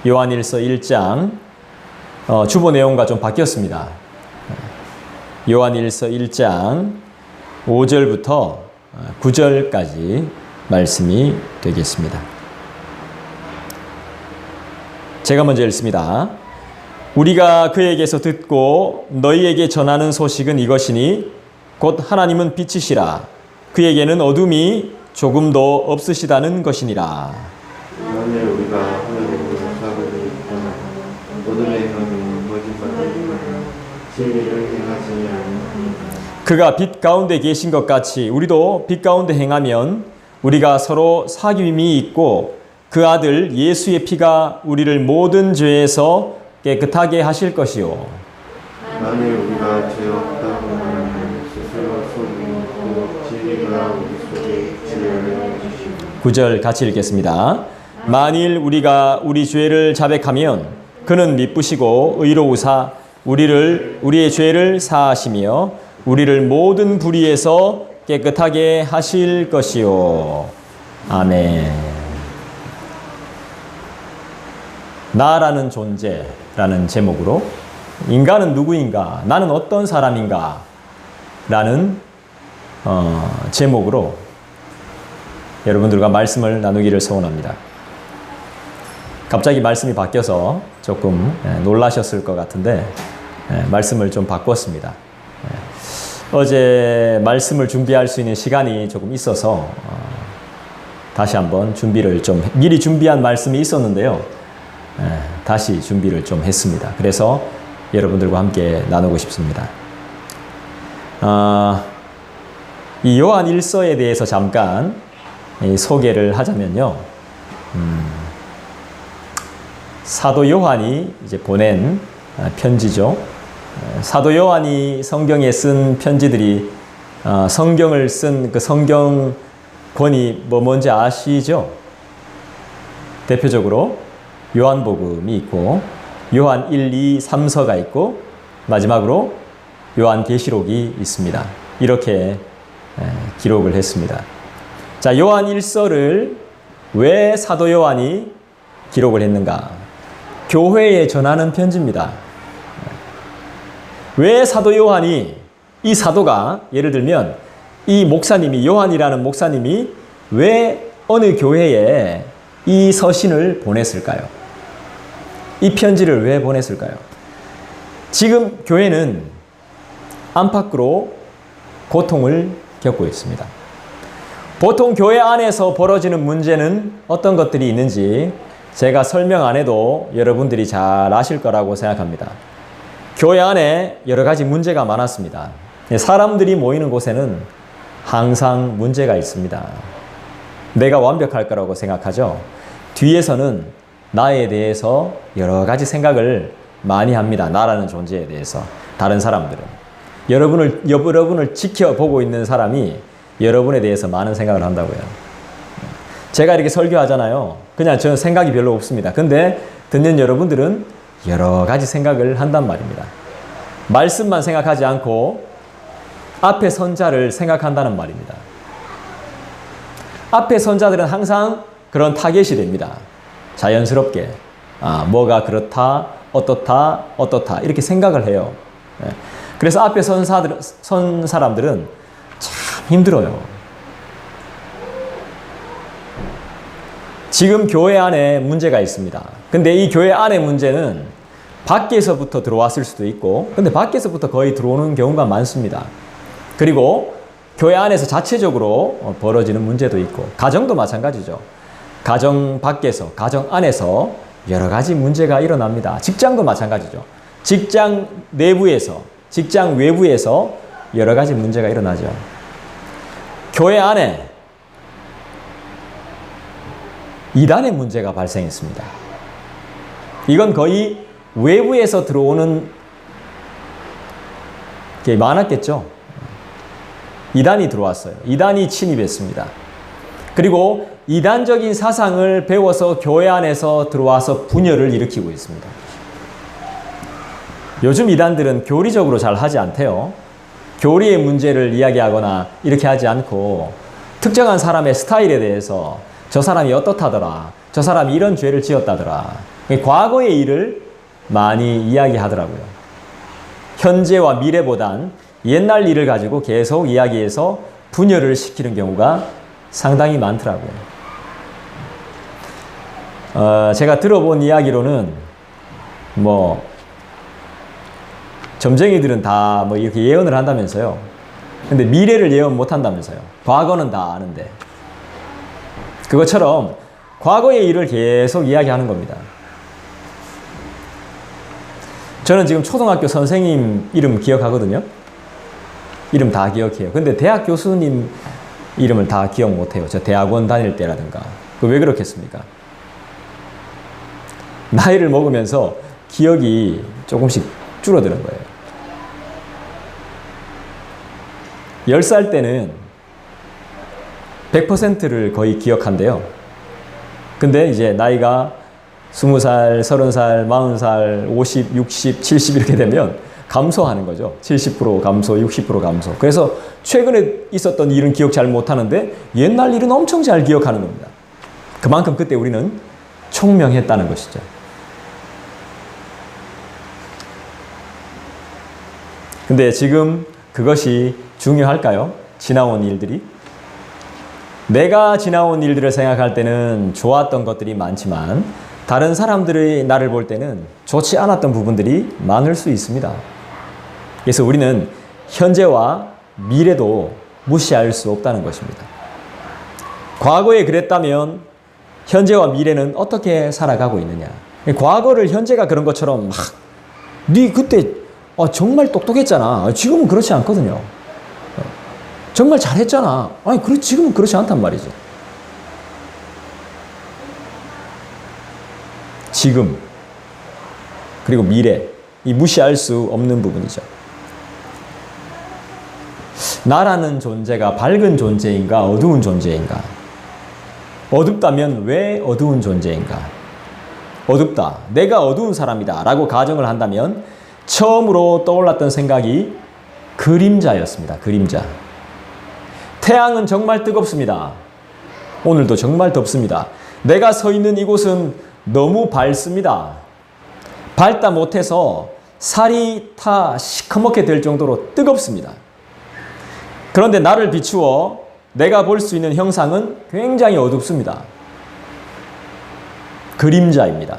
요한일서 1장 주보 내용과 좀 바뀌었습니다. 요한일서 1장 5절부터 9절까지 말씀이 되겠습니다. 제가 먼저 읽습니다. 우리가 그에게서 듣고 너희에게 전하는 소식은 이것이니 곧 하나님은 빛이시라. 그에게는 어둠이 조금도 없으시다는 것이니라. 만일 우리가 하나님을 사고를 있거나 어둠의 행함이 거짓말을 진리를 행하지 않으면 그가 빛 가운데 계신 것 같이 우리도 빛 가운데 행하면 우리가 서로 사귐이 있고 그 아들 예수의 피가 우리를 모든 죄에서 깨끗하게 하실 것이요. 만일 우리가 죄 없다고 말하면 스스로 속이고 진리가 우리 속에 지혜를 주시고 9절 같이 읽겠습니다. 만일 우리가 우리 죄를 자백하면 그는 미쁘시고 의로우사 우리의 죄를 사하시며 우리를 모든 불의에서 깨끗하게 하실 것이요. 아멘. 나라는 존재라는 제목으로 인간은 누구인가? 나는 어떤 사람인가? 라는 제목으로 여러분들과 말씀을 나누기를 소원합니다. 갑자기 말씀이 바뀌어서 조금 놀라셨을 것 같은데 말씀을 좀 바꿨습니다. 어제 말씀을 준비할 수 있는 시간이 조금 있어서 다시 한번 준비를 좀 미리 준비한 말씀이 있었는데요. 다시 준비를 좀 했습니다. 그래서 여러분들과 함께 나누고 싶습니다. 이 요한 1서에 대해서 잠깐 소개를 하자면요. 사도 요한이 이제 보낸 편지죠. 사도 요한이 성경에 쓴 편지들이 성경을 쓴 그 성경권이 뭔지 아시죠? 대표적으로 요한복음이 있고 요한 1, 2, 3서가 있고 마지막으로 요한계시록이 있습니다. 이렇게 기록을 했습니다. 자, 요한 1서를 왜 사도 요한이 기록을 했는가? 교회에 전하는 편지입니다. 왜 사도 요한이 이 사도가 예를 들면 이 목사님이 요한이라는 목사님이 왜 어느 교회에 이 서신을 보냈을까요? 이 편지를 왜 보냈을까요? 지금 교회는 안팎으로 고통을 겪고 있습니다. 보통 교회 안에서 벌어지는 문제는 어떤 것들이 있는지 제가 설명 안 해도 여러분들이 잘 아실 거라고 생각합니다. 교회 안에 여러 가지 문제가 많았습니다. 사람들이 모이는 곳에는 항상 문제가 있습니다. 내가 완벽할 거라고 생각하죠. 뒤에서는 나에 대해서 여러 가지 생각을 많이 합니다. 나라는 존재에 대해서. 다른 사람들은. 여러분을 지켜보고 있는 사람이 여러분에 대해서 많은 생각을 한다고요. 제가 이렇게 설교하잖아요. 그냥 저는 생각이 별로 없습니다. 근데 듣는 여러분들은 여러 가지 생각을 한단 말입니다. 말씀만 생각하지 않고 앞에 선자를 생각한다는 말입니다. 앞에 선자들은 항상 그런 타겟이 됩니다. 자연스럽게 뭐가 그렇다, 어떻다 이렇게 생각을 해요. 그래서 앞에 선 사람들은 참 힘들어요. 지금 교회 안에 문제가 있습니다. 근데 이 교회 안의 문제는 밖에서부터 들어왔을 수도 있고, 근데 밖에서부터 거의 들어오는 경우가 많습니다. 그리고 교회 안에서 자체적으로 벌어지는 문제도 있고, 가정도 마찬가지죠. 가정 밖에서, 가정 안에서 여러 가지 문제가 일어납니다. 직장도 마찬가지죠. 직장 내부에서, 직장 외부에서 여러 가지 문제가 일어나죠. 교회 안에 이단의 문제가 발생했습니다. 이건 거의 외부에서 들어오는 게 많았겠죠. 이단이 들어왔어요. 이단이 침입했습니다. 그리고 이단적인 사상을 배워서 교회 안에서 들어와서 분열을 일으키고 있습니다. 요즘 이단들은 교리적으로 잘 하지 않대요. 교리의 문제를 이야기하거나 이렇게 하지 않고 특정한 사람의 스타일에 대해서 저 사람이 어떻다더라, 저 사람이 이런 죄를 지었다더라, 과거의 일을 많이 이야기하더라고요. 현재와 미래보단 옛날 일을 가지고 계속 이야기해서 분열을 시키는 경우가 상당히 많더라고요. 제가 들어본 이야기로는 점쟁이들은 다 이렇게 예언을 한다면서요. 근데 미래를 예언 못 한다면서요. 과거는 다 아는데. 그것처럼 과거의 일을 계속 이야기하는 겁니다. 저는 지금 초등학교 선생님 이름 기억하거든요. 이름 다 기억해요. 근데 대학 교수님 이름을 다 기억 못해요. 저 대학원 다닐 때라든가. 왜 그렇겠습니까? 나이를 먹으면서 기억이 조금씩 줄어드는 거예요. 10살 때는 100%를 거의 기억한대요. 근데 이제 나이가 20살, 30살, 40살, 50, 60, 70 이렇게 되면 감소하는 거죠. 70% 감소, 60% 감소. 그래서 최근에 있었던 일은 기억 잘 못하는데 옛날 일은 엄청 잘 기억하는 겁니다. 그만큼 그때 우리는 총명했다는 것이죠. 근데 지금 그것이 중요할까요? 지나온 일들이? 내가 지나온 일들을 생각할 때는 좋았던 것들이 많지만 다른 사람들이 나를 볼 때는 좋지 않았던 부분들이 많을 수 있습니다. 그래서 우리는 현재와 미래도 무시할 수 없다는 것입니다. 과거에 그랬다면 현재와 미래는 어떻게 살아가고 있느냐? 과거를 현재가 그런 것처럼 네 그때 정말 똑똑했잖아. 지금은 그렇지 않거든요. 정말 잘했잖아. 지금은 그렇지 않단 말이죠. 지금 그리고 미래, 이 무시할 수 없는 부분이죠. 나라는 존재가 밝은 존재인가 어두운 존재인가? 어둡다면 왜 어두운 존재인가? 어둡다, 내가 어두운 사람이다 라고 가정을 한다면 처음으로 떠올랐던 생각이 그림자였습니다. 그림자. 태양은 정말 뜨겁습니다. 오늘도 정말 덥습니다. 내가 서 있는 이곳은 너무 밝습니다. 밝다 못해서 살이 타 시커멓게 될 정도로 뜨겁습니다. 그런데 나를 비추어 내가 볼 수 있는 형상은 굉장히 어둡습니다. 그림자입니다.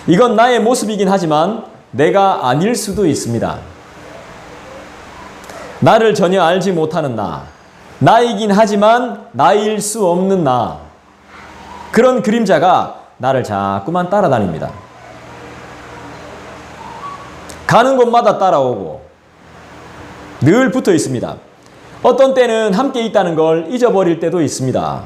이건 나의 모습이긴 하지만 내가 아닐 수도 있습니다. 나를 전혀 알지 못하는 나, 나이긴 하지만 나일 수 없는 나, 그런 그림자가 나를 자꾸만 따라다닙니다. 가는 곳마다 따라오고 늘 붙어 있습니다. 어떤 때는 함께 있다는 걸 잊어버릴 때도 있습니다.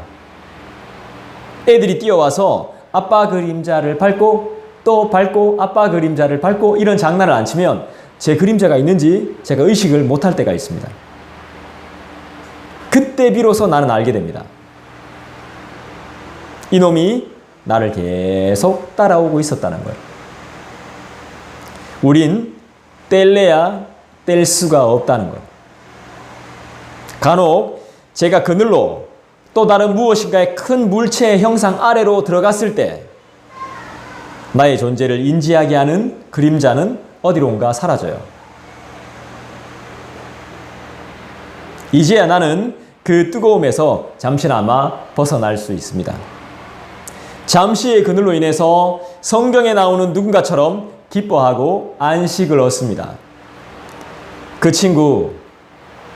애들이 뛰어와서 아빠 그림자를 밟고 또 밟고 아빠 그림자를 밟고 이런 장난을 안 치면 제 그림자가 있는지 제가 의식을 못할 때가 있습니다. 그때 비로소 나는 알게 됩니다. 이놈이 나를 계속 따라오고 있었다는 거예요. 우린 뗄래야 뗄 수가 없다는 거예요. 간혹 제가 그늘로 또 다른 무엇인가의 큰 물체의 형상 아래로 들어갔을 때 나의 존재를 인지하게 하는 그림자는 어디론가 사라져요. 이제야 나는 그 뜨거움에서 잠시나마 벗어날 수 있습니다. 잠시의 그늘로 인해서 성경에 나오는 누군가처럼 기뻐하고 안식을 얻습니다. 그 친구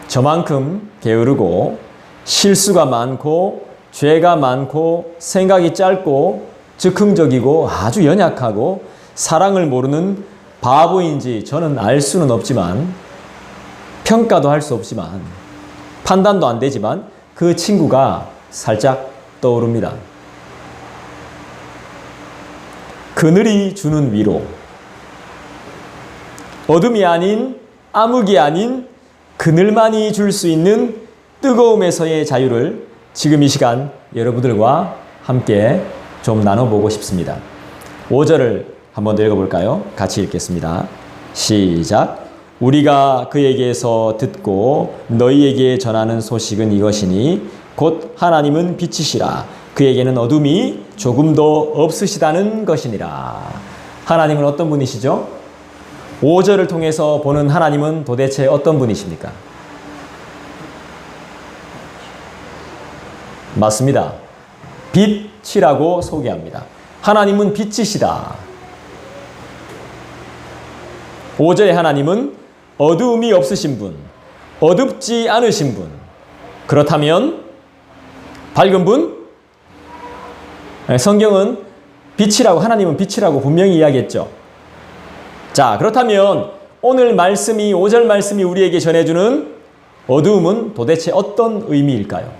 저만큼 게으르고 실수가 많고 죄가 많고 생각이 짧고 즉흥적이고 아주 연약하고 사랑을 모르는 바보인지 저는 알 수는 없지만 평가도 할 수 없지만 판단도 안 되지만 그 친구가 살짝 떠오릅니다. 그늘이 주는 위로, 어둠이 아닌 암흑이 아닌 그늘만이 줄 수 있는 뜨거움에서의 자유를 지금 이 시간 여러분들과 함께 좀 나눠보고 싶습니다. 5절을 한번 더 읽어볼까요? 같이 읽겠습니다. 시작. 우리가 그에게서 듣고 너희에게 전하는 소식은 이것이니 곧 하나님은 빛이시라. 그에게는 어둠이 조금도 없으시다는 것이니라. 하나님은 어떤 분이시죠? 5절을 통해서 보는 하나님은 도대체 어떤 분이십니까? 맞습니다. 빛이라고 소개합니다. 하나님은 빛이시다. 5절의 하나님은 어두움이 없으신 분, 어둡지 않으신 분. 그렇다면 밝은 분? 성경은 빛이라고, 하나님은 빛이라고 분명히 이야기했죠. 자, 그렇다면 오늘 말씀이, 5절 말씀이 우리에게 전해주는 어두움은 도대체 어떤 의미일까요?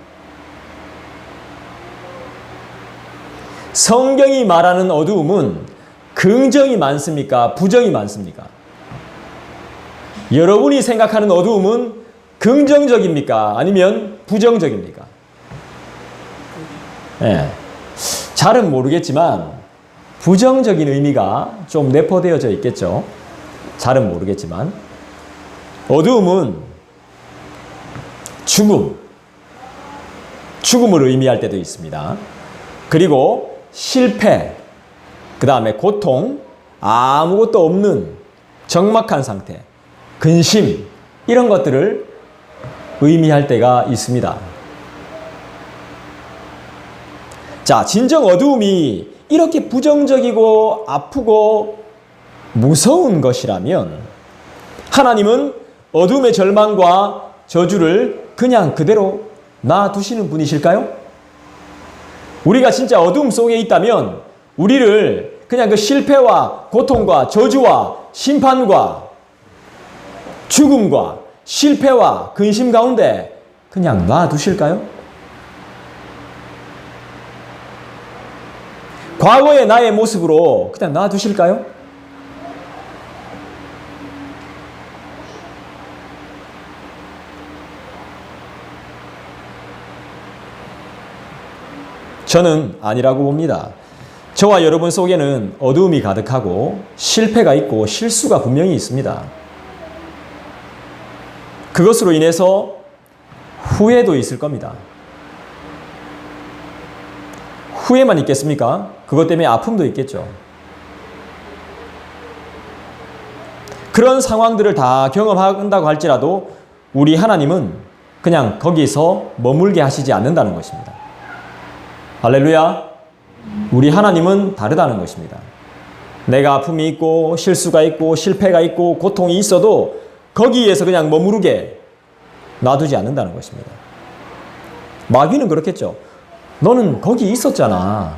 성경이 말하는 어두움은 긍정이 많습니까? 부정이 많습니까? 여러분이 생각하는 어두움은 긍정적입니까? 아니면 부정적입니까? 네. 잘은 모르겠지만 부정적인 의미가 좀 내포되어져 있겠죠. 잘은 모르겠지만 어두움은 죽음을 의미할 때도 있습니다. 그리고 실패, 그 다음에 고통, 아무것도 없는 적막한 상태, 근심, 이런 것들을 의미할 때가 있습니다. 자, 진정 어두움이 이렇게 부정적이고 아프고 무서운 것이라면 하나님은 어둠의 절망과 저주를 그냥 그대로 놔두시는 분이실까요? 우리가 진짜 어둠 속에 있다면 우리를 그냥 그 실패와 고통과 저주와 심판과 죽음과 실패와 근심 가운데 그냥 놔두실까요? 과거의 나의 모습으로 그냥 놔두실까요? 저는 아니라고 봅니다. 저와 여러분 속에는 어두움이 가득하고 실패가 있고 실수가 분명히 있습니다. 그것으로 인해서 후회도 있을 겁니다. 후회만 있겠습니까? 그것 때문에 아픔도 있겠죠. 그런 상황들을 다 경험한다고 할지라도 우리 하나님은 그냥 거기서 머물게 하시지 않는다는 것입니다. 할렐루야. 우리 하나님은 다르다는 것입니다. 내가 아픔이 있고 실수가 있고 실패가 있고 고통이 있어도 거기에서 그냥 머무르게 놔두지 않는다는 것입니다. 마귀는 그렇겠죠. 너는 거기 있었잖아.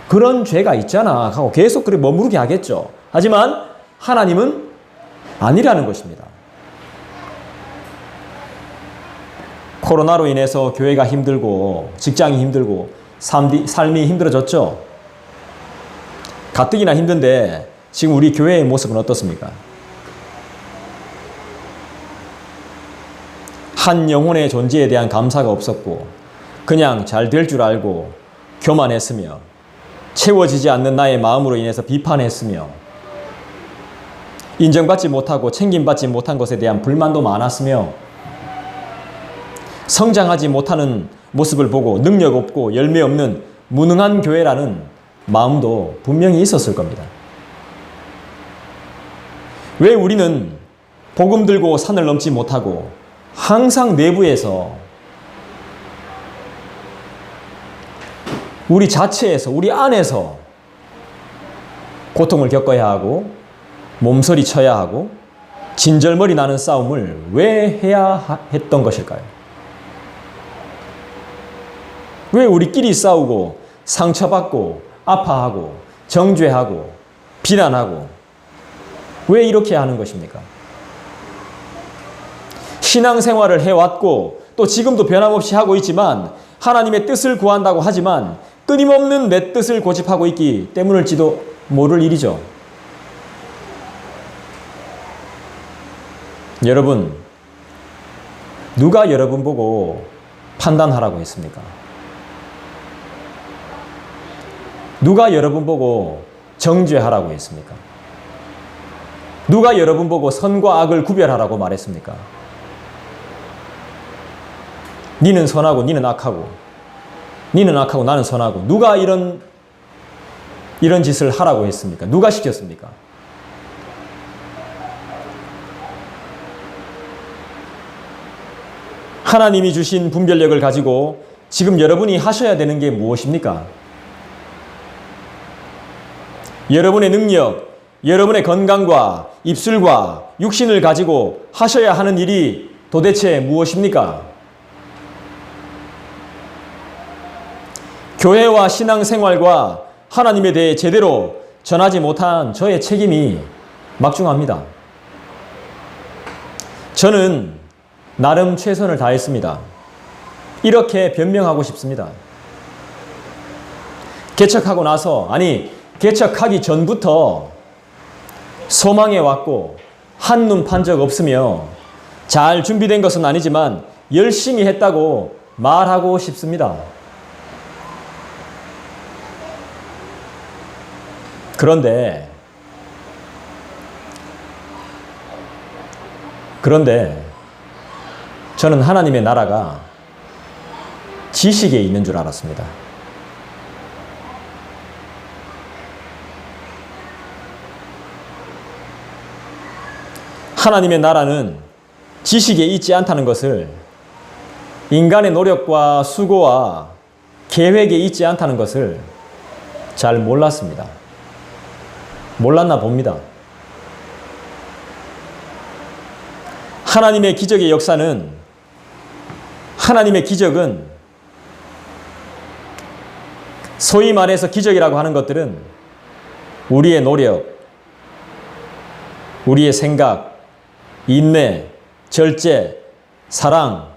그런 죄가 있잖아. 하고 계속 그렇게 머무르게 하겠죠. 하지만 하나님은 아니라는 것입니다. 코로나로 인해서 교회가 힘들고 직장이 힘들고 삶이 힘들어졌죠. 가뜩이나 힘든데 지금 우리 교회의 모습은 어떻습니까? 한 영혼의 존재에 대한 감사가 없었고 그냥 잘 될 줄 알고 교만했으며 채워지지 않는 나의 마음으로 인해서 비판했으며 인정받지 못하고 챙김받지 못한 것에 대한 불만도 많았으며 성장하지 못하는 모습을 보고 능력 없고 열매 없는 무능한 교회라는 마음도 분명히 있었을 겁니다. 왜 우리는 복음 들고 산을 넘지 못하고 항상 내부에서 우리 자체에서 우리 안에서 고통을 겪어야 하고 몸서리 쳐야 하고 진절머리 나는 싸움을 왜 해야 했던 것일까요? 왜 우리끼리 싸우고 상처받고 아파하고 정죄하고 비난하고 왜 이렇게 하는 것입니까? 신앙생활을 해왔고 또 지금도 변함없이 하고 있지만 하나님의 뜻을 구한다고 하지만 끊임없는 내 뜻을 고집하고 있기 때문일지도 모를 일이죠. 여러분, 누가 여러분 보고 판단하라고 했습니까? 누가 여러분 보고 정죄하라고 했습니까? 누가 여러분 보고 선과 악을 구별하라고 말했습니까? 니는 선하고 니는 악하고 니는 악하고 나는 선하고 누가 이런 이런 짓을 하라고 했습니까? 누가 시켰습니까? 하나님이 주신 분별력을 가지고 지금 여러분이 하셔야 되는 게 무엇입니까? 여러분의 능력, 여러분의 건강과 입술과 육신을 가지고 하셔야 하는 일이 도대체 무엇입니까? 교회와 신앙생활과 하나님에 대해 제대로 전하지 못한 저의 책임이 막중합니다. 저는 나름 최선을 다했습니다. 이렇게 변명하고 싶습니다. 개척하고 나서, 개척하기 전부터 소망해 왔고 한눈 판 적 없으며 잘 준비된 것은 아니지만 열심히 했다고 말하고 싶습니다. 그런데 저는 하나님의 나라가 지식에 있는 줄 알았습니다. 하나님의 나라는 지식에 있지 않다는 것을, 인간의 노력과 수고와 계획에 있지 않다는 것을 잘 몰랐습니다. 몰랐나 봅니다. 하나님의 기적의 역사는, 하나님의 기적은, 소위 말해서 기적이라고 하는 것들은 우리의 노력, 우리의 생각, 인내, 절제, 사랑,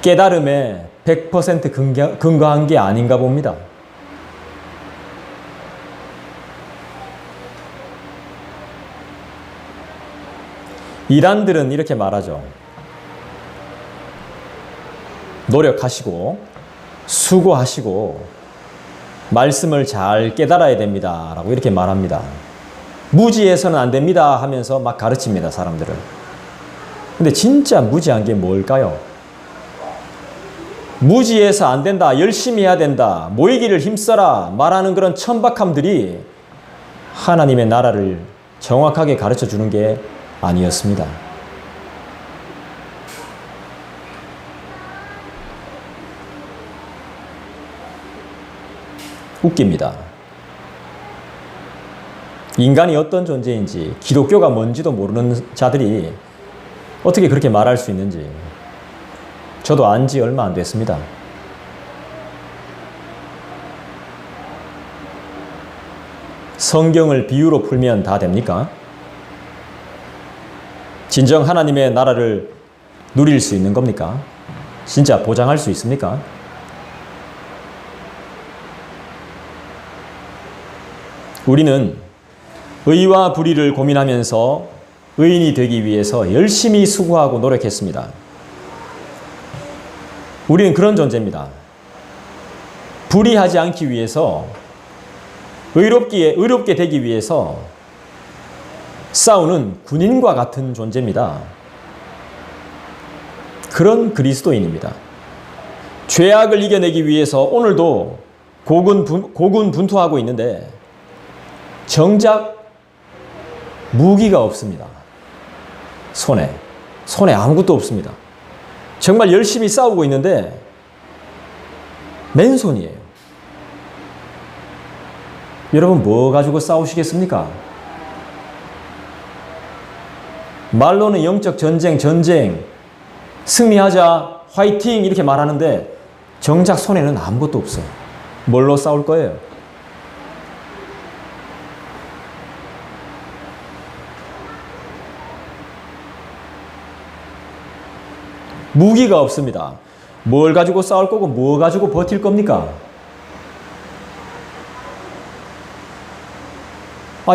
깨달음에 100% 근거한 게 아닌가 봅니다. 이란들은 이렇게 말하죠. 노력하시고 수고하시고 말씀을 잘 깨달아야 됩니다 라고 이렇게 말합니다. 무지해서는 안 됩니다 하면서 막 가르칩니다, 사람들을. 근데 진짜 무지한 게 뭘까요? 무지해서 안 된다, 열심히 해야 된다, 모이기를 힘써라 말하는 그런 천박함들이 하나님의 나라를 정확하게 가르쳐 주는 게 아니었습니다. 웃깁니다. 인간이 어떤 존재인지, 기독교가 뭔지도 모르는 자들이 어떻게 그렇게 말할 수 있는지 저도 안 지 얼마 안 됐습니다. 성경을 비유로 풀면 다 됩니까? 진정 하나님의 나라를 누릴 수 있는 겁니까? 진짜 보장할 수 있습니까? 우리는 의와 불의를 고민하면서 의인이 되기 위해서 열심히 수고하고 노력했습니다. 우리는 그런 존재입니다. 불의하지 않기 위해서, 의롭게 되기 위해서 싸우는 군인과 같은 존재입니다. 그런 그리스도인입니다. 죄악을 이겨내기 위해서 오늘도 고군분투하고 있는데 정작 무기가 없습니다. 손에 아무것도 없습니다. 정말 열심히 싸우고 있는데 맨손이에요. 여러분, 뭐 가지고 싸우시겠습니까? 말로는 영적 전쟁, 승리하자, 화이팅 이렇게 말하는데 정작 손에는 아무것도 없어요. 뭘로 싸울 거예요? 무기가 없습니다. 뭘 가지고 싸울 거고 뭐 가지고 버틸 겁니까?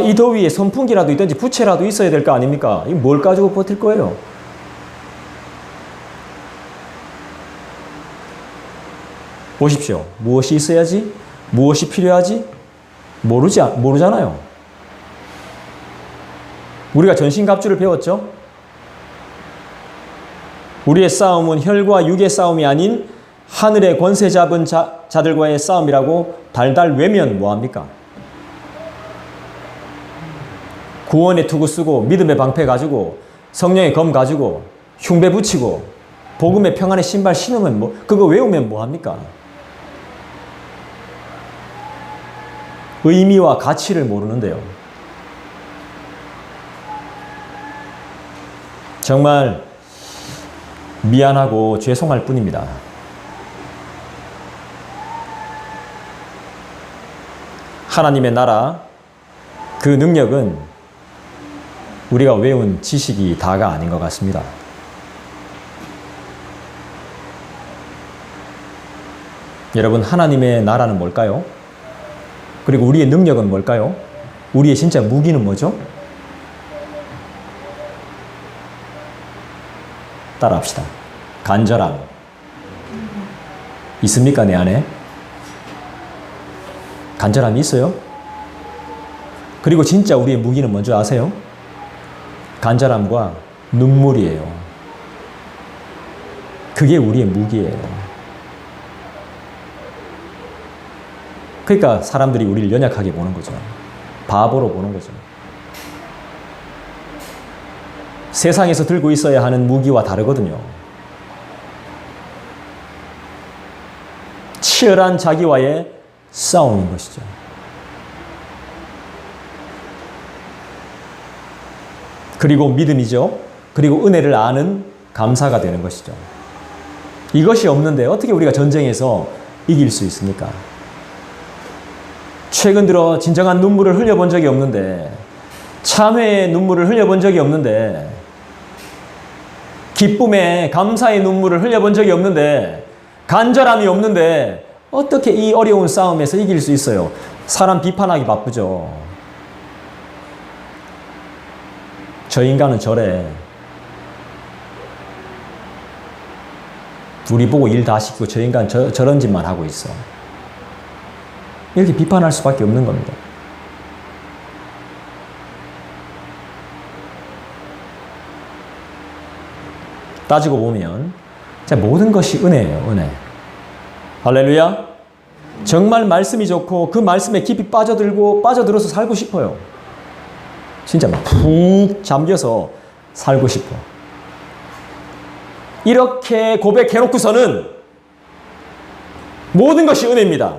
이 더위에 선풍기라도 있든지 부채라도 있어야 될 거 아닙니까? 이 뭘 가지고 버틸 거예요? 보십시오. 무엇이 있어야지? 무엇이 필요하지? 모르잖아요. 우리가 전신갑주를 배웠죠? 우리의 싸움은 혈과 육의 싸움이 아닌 하늘의 권세 잡은 자들과의 싸움이라고 달달 외면 뭐합니까? 구원의 투구 쓰고 믿음의 방패 가지고 성령의 검 가지고 흉배 붙이고 복음의 평안의 신발 신으면 그거 외우면 뭐합니까? 의미와 가치를 모르는데요. 정말 미안하고 죄송할 뿐입니다. 하나님의 나라, 그 능력은 우리가 외운 지식이 다가 아닌 것 같습니다. 여러분, 하나님의 나라는 뭘까요? 그리고 우리의 능력은 뭘까요? 우리의 진짜 무기는 뭐죠? 따라합시다. 간절함. 있습니까, 내 안에? 간절함이 있어요? 그리고 진짜 우리의 무기는 뭔지 아세요? 간절함과 눈물이에요. 그게 우리의 무기예요. 그러니까 사람들이 우리를 연약하게 보는 거죠. 바보로 보는 거죠. 세상에서 들고 있어야 하는 무기와 다르거든요. 치열한 자기와의 싸움인 것이죠. 그리고 믿음이죠. 그리고 은혜를 아는 감사가 되는 것이죠. 이것이 없는데 어떻게 우리가 전쟁에서 이길 수 있습니까? 최근 들어 진정한 눈물을 흘려본 적이 없는데, 참회의 눈물을 흘려본 적이 없는데, 기쁨의 감사의 눈물을 흘려본 적이 없는데, 간절함이 없는데 어떻게 이 어려운 싸움에서 이길 수 있어요? 사람 비판하기 바쁘죠. 저 인간은 저래. 우리 보고 일 다 시키고 저 인간 저런 짓만 하고 있어. 이렇게 비판할 수밖에 없는 겁니다. 따지고 보면 모든 것이 은혜예요. 은혜. 할렐루야. 정말 말씀이 좋고 그 말씀에 깊이 빠져들어서 살고 싶어요. 진짜 막 푹 잠겨서 살고 싶어. 이렇게 고백해놓고서는 모든 것이 은혜입니다.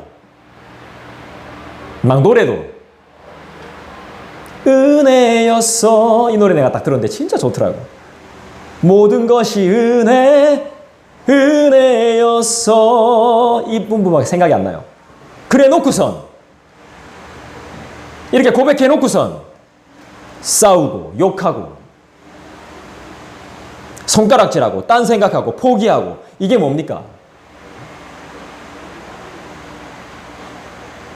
막 노래도 은혜였어. 이 노래 내가 딱 들었는데 진짜 좋더라고. 모든 것이 은혜였어. 이 부분밖에 생각이 안 나요. 그래 놓고선, 이렇게 고백해 놓고선 싸우고 욕하고 손가락질하고 딴 생각하고 포기하고, 이게 뭡니까?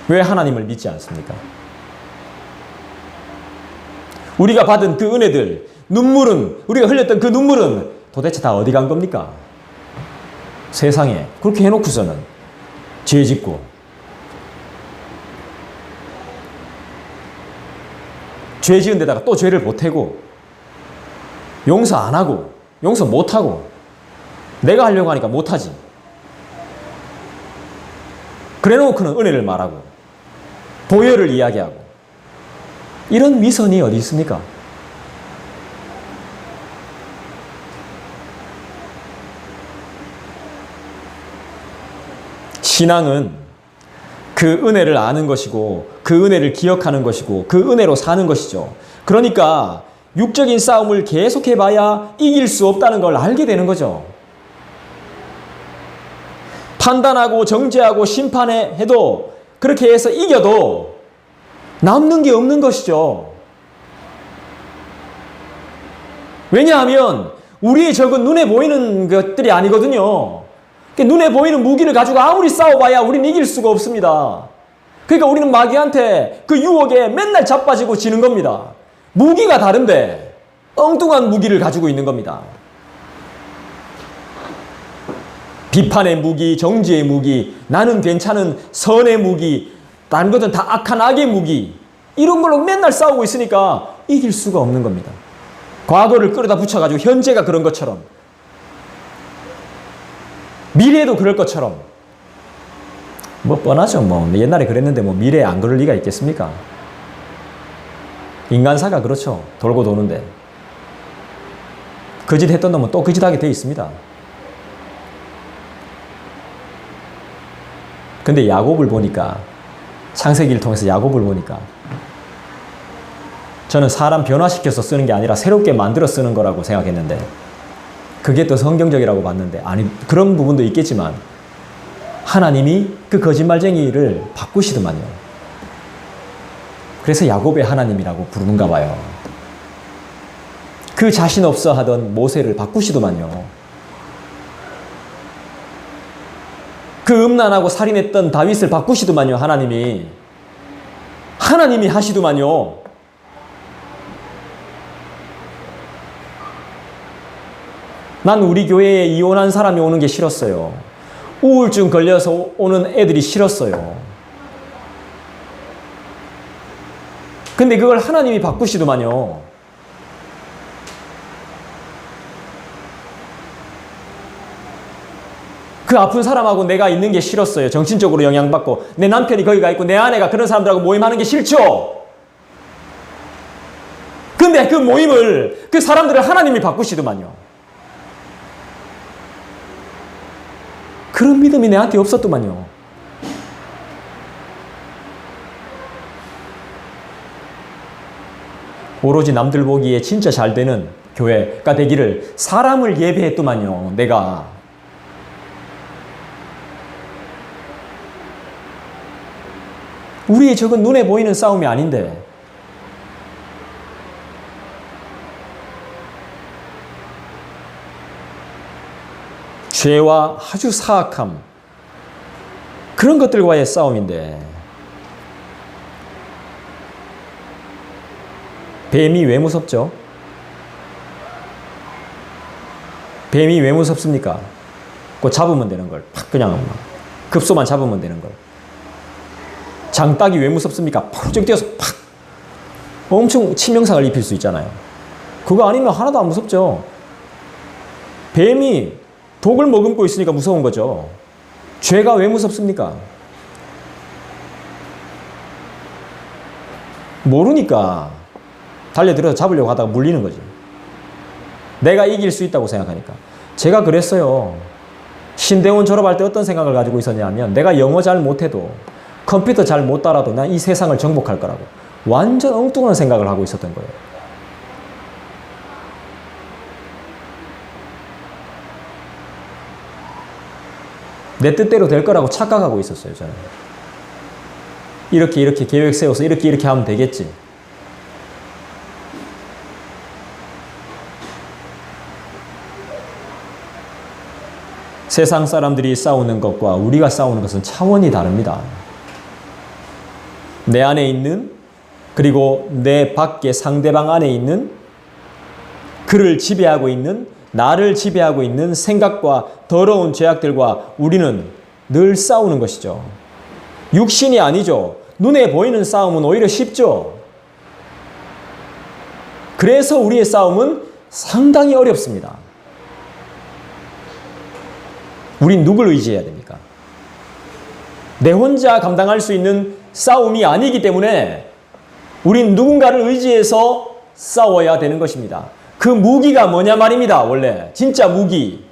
왜 하나님을 믿지 않습니까? 우리가 받은 그 은혜들, 눈물은, 우리가 흘렸던 그 눈물은 도대체 다 어디 간 겁니까? 세상에 그렇게 해놓고서는 죄 짓고, 죄 지은 데다가 또 죄를 보태고, 용서 안 하고, 용서 못 하고, 내가 하려고 하니까 못 하지. 그래 놓고는 은혜를 말하고, 보혈을 이야기하고, 이런 위선이 어디 있습니까? 신앙은 그 은혜를 아는 것이고, 그 은혜를 기억하는 것이고, 그 은혜로 사는 것이죠. 그러니까 육적인 싸움을 계속해봐야 이길 수 없다는 걸 알게 되는 거죠. 판단하고 정죄하고 심판해도, 그렇게 해서 이겨도 남는 게 없는 것이죠. 왜냐하면 우리의 적은 눈에 보이는 것들이 아니거든요. 눈에 보이는 무기를 가지고 아무리 싸워봐야 우리는 이길 수가 없습니다. 그러니까 우리는 마귀한테 그 유혹에 맨날 자빠지고 지는 겁니다. 무기가 다른데 엉뚱한 무기를 가지고 있는 겁니다. 비판의 무기, 정죄의 무기, 나는 괜찮은 선의 무기, 다른 것은 다 악한 악의 무기, 이런 걸로 맨날 싸우고 있으니까 이길 수가 없는 겁니다. 과거를 끌어다 붙여가지고 현재가 그런 것처럼 미래도 그럴 것처럼. 뭐 뻔하죠. 뭐 옛날에 그랬는데 뭐 미래에 안 그럴 리가 있겠습니까? 인간사가 그렇죠. 돌고 도는데. 그 짓 했던 놈은 또 그 짓 하게 돼 있습니다. 근데 야곱을 보니까, 창세기를 통해서 야곱을 보니까, 저는 사람 변화시켜서 쓰는 게 아니라 새롭게 만들어 쓰는 거라고 생각했는데, 그게 더 성경적이라고 봤는데, 아니, 그런 부분도 있겠지만, 하나님이 그 거짓말쟁이를 바꾸시더만요. 그래서 야곱의 하나님이라고 부르는가 봐요. 그 자신 없어 하던 모세를 바꾸시더만요. 그 음란하고 살인했던 다윗을 바꾸시더만요. 하나님이 하시더만요. 난 우리 교회에 이혼한 사람이 오는 게 싫었어요. 우울증 걸려서 오는 애들이 싫었어요. 근데 그걸 하나님이 바꾸시더만요. 그 아픈 사람하고 내가 있는 게 싫었어요. 정신적으로 영향받고 내 남편이 거기 가 있고 내 아내가 그런 사람들하고 모임하는 게 싫죠. 근데 그 모임을, 그 사람들을 하나님이 바꾸시더만요. 그런 믿음이 내한테 없었더만요. 오로지 남들 보기에 진짜 잘 되는 교회가 되기를 사람을 예배했더만요. 내가. 우리의 적은 눈에 보이는 싸움이 아닌데, 죄와 아주 사악함, 그런 것들과의 싸움인데, 뱀이 왜 무섭죠? 뱀이 왜 무섭습니까? 그거 잡으면 되는 걸. 팍 그냥 급소만 잡으면 되는 걸. 장닭이 왜 무섭습니까? 바로 쭉 뛰어서 팍! 엄청 치명상을 입힐 수 있잖아요. 그거 아니면 하나도 안 무섭죠. 뱀이 독을 머금고 있으니까 무서운 거죠. 죄가 왜 무섭습니까? 모르니까 달려들어서 잡으려고 하다가 물리는 거지. 내가 이길 수 있다고 생각하니까. 제가 그랬어요. 신대원 졸업할 때 어떤 생각을 가지고 있었냐면, 내가 영어 잘 못해도, 컴퓨터 잘 못 따라도 난 이 세상을 정복할 거라고. 완전 엉뚱한 생각을 하고 있었던 거예요. 내 뜻대로 될 거라고 착각하고 있었어요, 저는. 이렇게 계획 세워서 이렇게 하면 되겠지. 세상 사람들이 싸우는 것과 우리가 싸우는 것은 차원이 다릅니다. 내 안에 있는, 그리고 내 밖에 상대방 안에 있는, 그를 지배하고 있는, 나를 지배하고 있는 생각과 더러운 죄악들과 우리는 늘 싸우는 것이죠. 육신이 아니죠. 눈에 보이는 싸움은 오히려 쉽죠. 그래서 우리의 싸움은 상당히 어렵습니다. 우린 누굴 의지해야 됩니까? 내 혼자 감당할 수 있는 싸움이 아니기 때문에 우린 누군가를 의지해서 싸워야 되는 것입니다. 그 무기가 뭐냐 말입니다. 원래 진짜 무기,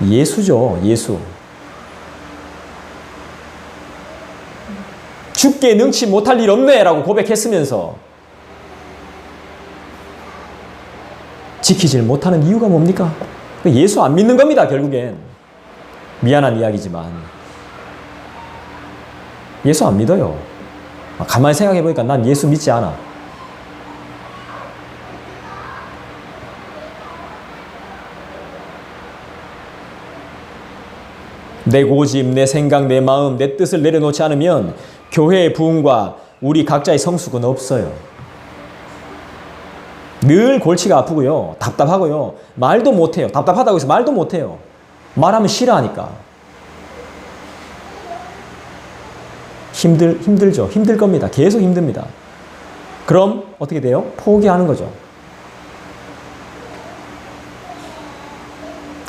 예수죠. 예수. 죽게 능치 못할 일 없네 라고 고백했으면서 지키질 못하는 이유가 뭡니까? 예수 안 믿는 겁니다. 결국엔. 미안한 이야기지만 예수 안 믿어요. 가만히 생각해 보니까 난 예수 믿지 않아. 내 고집, 내 생각, 내 마음, 내 뜻을 내려놓지 않으면 교회의 부흥과 우리 각자의 성숙은 없어요. 늘 골치가 아프고요. 답답하고요. 말도 못해요. 답답하다고 해서 말도 못해요. 말하면 싫어하니까. 힘들죠. 힘들 겁니다. 계속 힘듭니다. 그럼 어떻게 돼요? 포기하는 거죠.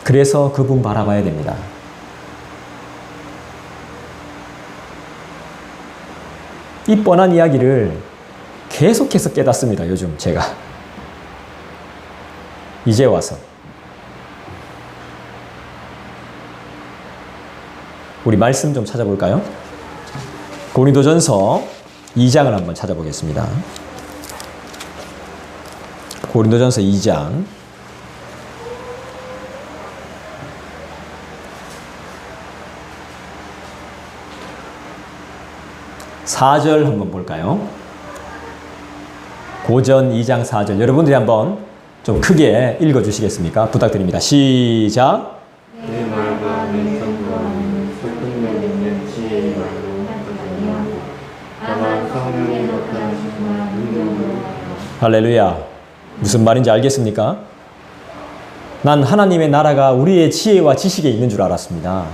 그래서 그분 바라봐야 됩니다. 이 뻔한 이야기를 계속해서 깨닫습니다. 요즘 제가. 이제 와서. 우리 말씀 좀 찾아볼까요? 고린도전서 2장을 한번 찾아보겠습니다. 고린도전서 2장 4절 한번 볼까요? 고전 2장 4절 여러분들이 한번 좀 크게 읽어주시겠습니까? 부탁드립니다. 시작. 내 말과 내 선거는 설득력 있는 지혜의 말로 하지 아니하고 다만 성령이 나타나시는 능력으로 할렐루야. 무슨 말인지 알겠습니까? 난 하나님의 나라가 우리의 지혜와 지식에 있는 줄 알았습니다.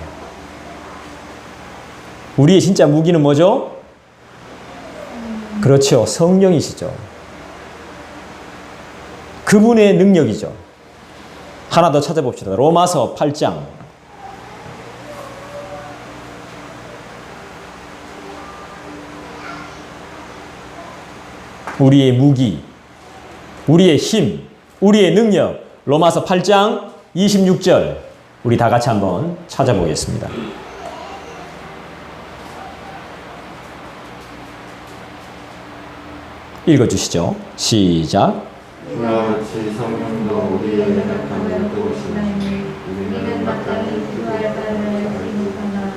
우리의 진짜 무기는 뭐죠? 그렇죠. 성령이시죠. 그분의 능력이죠. 하나 더 찾아봅시다. 로마서 8장. 우리의 무기, 우리의 힘, 우리의 능력. 로마서 8장 26절. 우리 다 같이 한번 찾아보겠습니다. 읽어주시죠. 시작. 이와 같이 성령도 우리에게 나타내 도우시니 우리는 마땅히 기도할 바를 알지 못하나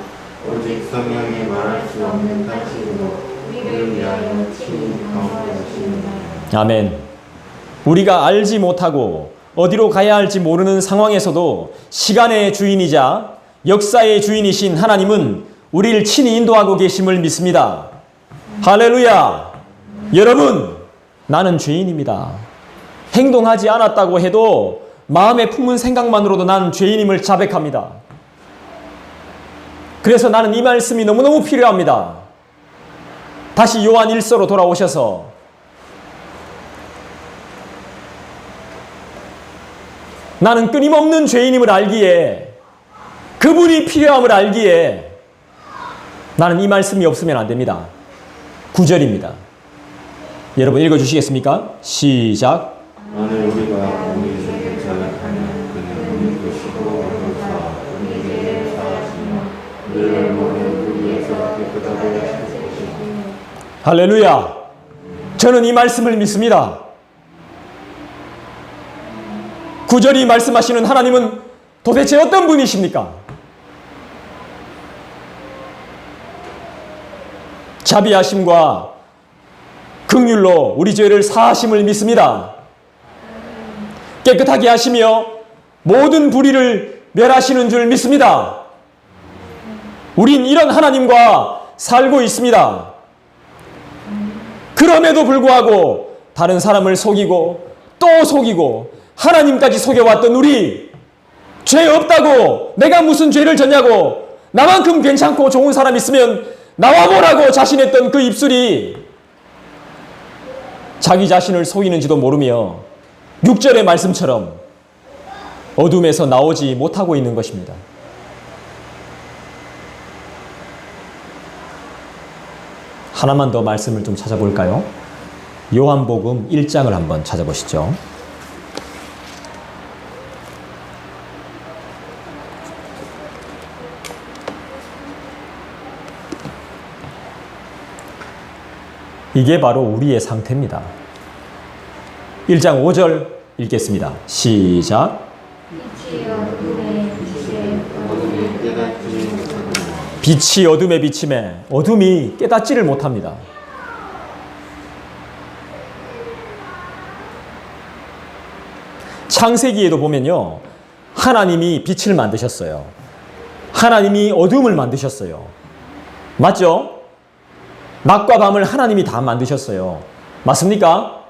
오직 성령이 말할 수 없는 탄식으로 우리를 위하여 친히 강구하십니다. 아멘. 우리가 알지 못하고 어디로 가야 할지 모르는 상황에서도 시간의 주인이자 역사의 주인이신 하나님은 우리를 친히 인도하고 계심을 믿습니다. 할렐루야. 여러분, 나는 죄인입니다. 행동하지 않았다고 해도 마음에 품은 생각만으로도 나는 죄인임을 자백합니다. 그래서 나는 이 말씀이 너무너무 필요합니다. 다시 요한 1서로 돌아오셔서 나는 끊임없는 죄인임을 알기에 그분이 필요함을 알기에 나는 이 말씀이 없으면 안 됩니다. 9절입니다. 여러분 읽어주시겠습니까? 시작. 만일 우리가 우리에게 괜찮으면 그는 우리 것이고 어디서 우리에게 사하시며 우리를 모든 우리에서 깨끗하게 하실 것이고. 할렐루야. 저는 이 말씀을 믿습니다. 9절이 말씀하시는 하나님은 도대체 어떤 분이십니까? 자비하심과 긍휼로 우리 죄를 사하심을 믿습니다. 깨끗하게 하시며 모든 불의를 멸하시는 줄 믿습니다. 우린 이런 하나님과 살고 있습니다. 그럼에도 불구하고 다른 사람을 속이고 또 속이고 하나님까지 속여왔던 우리, 죄 없다고 내가 무슨 죄를 졌냐고 나만큼 괜찮고 좋은 사람 있으면 나와보라고 자신했던 그 입술이 자기 자신을 속이는지도 모르며 6절의 말씀처럼 어둠에서 나오지 못하고 있는 것입니다. 하나만 더 말씀을 좀 찾아볼까요? 요한복음 1장을 한번 찾아보시죠. 이게 바로 우리의 상태입니다. 1장 5절 읽겠습니다. 시작. 빛이 어둠에 비침에 어둠이 깨닫지를 못합니다. 창세기에도 보면요, 하나님이 빛을 만드셨어요. 하나님이 어둠을 만드셨어요. 맞죠? 낮과 밤을 하나님이 다 만드셨어요. 맞습니까?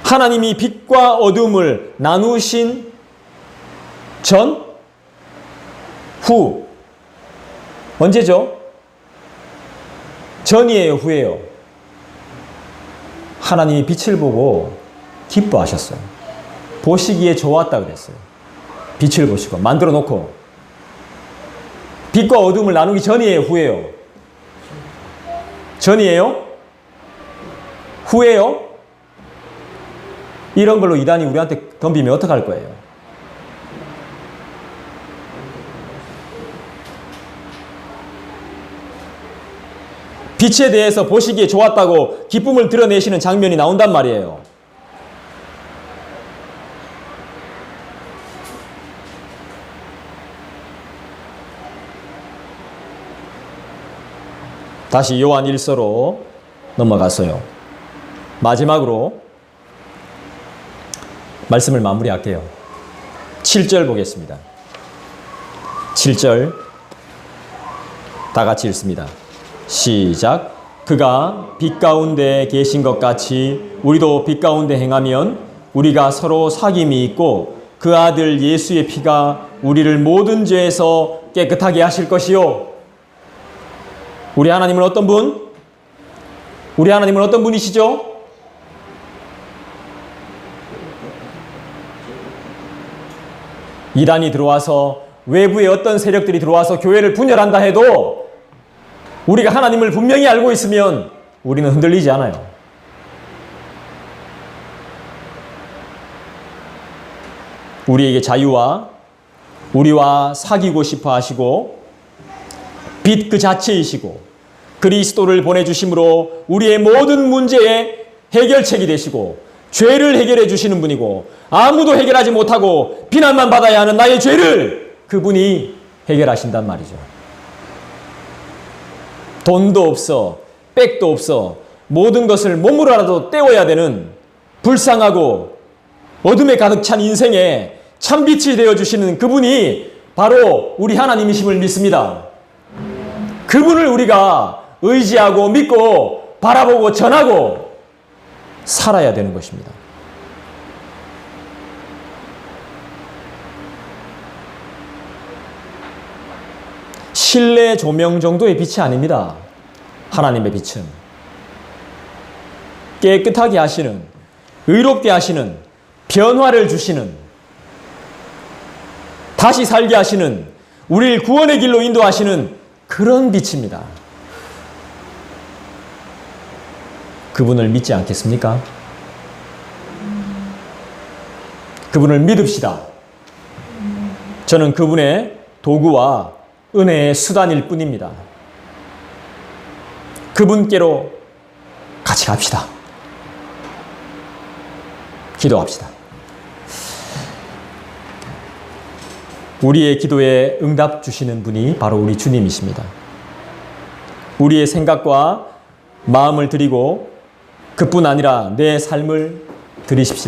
하나님이 빛과 어둠을 나누신 전, 후. 언제죠? 전이에요, 후예요? 하나님이 빛을 보고 기뻐하셨어요. 보시기에 좋았다 그랬어요. 빛을 보시고 만들어 놓고. 빛과 어둠을 나누기 전이에요, 후예요? 전이에요? 후예요? 이런 걸로 이단이 우리한테 덤비면 어떡할 거예요? 빛에 대해서 보시기에 좋았다고 기쁨을 드러내시는 장면이 나온단 말이에요. 다시 요한 1서로 넘어갔어요. 마지막으로 말씀을 마무리할게요. 7절 보겠습니다. 7절 다 같이 읽습니다. 시작. 그가 빛 가운데 계신 것 같이 우리도 빛 가운데 행하면 우리가 서로 사귐이 있고 그 아들 예수의 피가 우리를 모든 죄에서 깨끗하게 하실 것이요. 우리 하나님은 어떤 분? 우리 하나님은 어떤 분이시죠? 이단이 들어와서 외부의 어떤 세력들이 들어와서 교회를 분열한다 해도 우리가 하나님을 분명히 알고 있으면 우리는 흔들리지 않아요. 우리에게 자유와 우리와 사귀고 싶어 하시고 빛 그 자체이시고 그리스도를 보내주심으로 우리의 모든 문제의 해결책이 되시고 죄를 해결해 주시는 분이고 아무도 해결하지 못하고 비난만 받아야 하는 나의 죄를 그분이 해결하신단 말이죠. 돈도 없어, 백도 없어, 모든 것을 몸으로라도 때워야 되는 불쌍하고 어둠에 가득 찬 인생에 참빛이 되어주시는 그분이 바로 우리 하나님이심을 믿습니다. 그분을 우리가 의지하고 믿고 바라보고 전하고 살아야 되는 것입니다. 실내 조명 정도의 빛이 아닙니다. 하나님의 빛은 깨끗하게 하시는, 의롭게 하시는, 변화를 주시는, 다시 살게 하시는, 우리를 구원의 길로 인도하시는 그런 빛입니다. 그분을 믿지 않겠습니까? 그분을 믿읍시다. 저는 그분의 도구와 은혜의 수단일 뿐입니다. 그분께로 같이 갑시다. 기도합시다. 우리의 기도에 응답 주시는 분이 바로 우리 주님이십니다. 우리의 생각과 마음을 드리고 그뿐 아니라 내 삶을 드리십시다.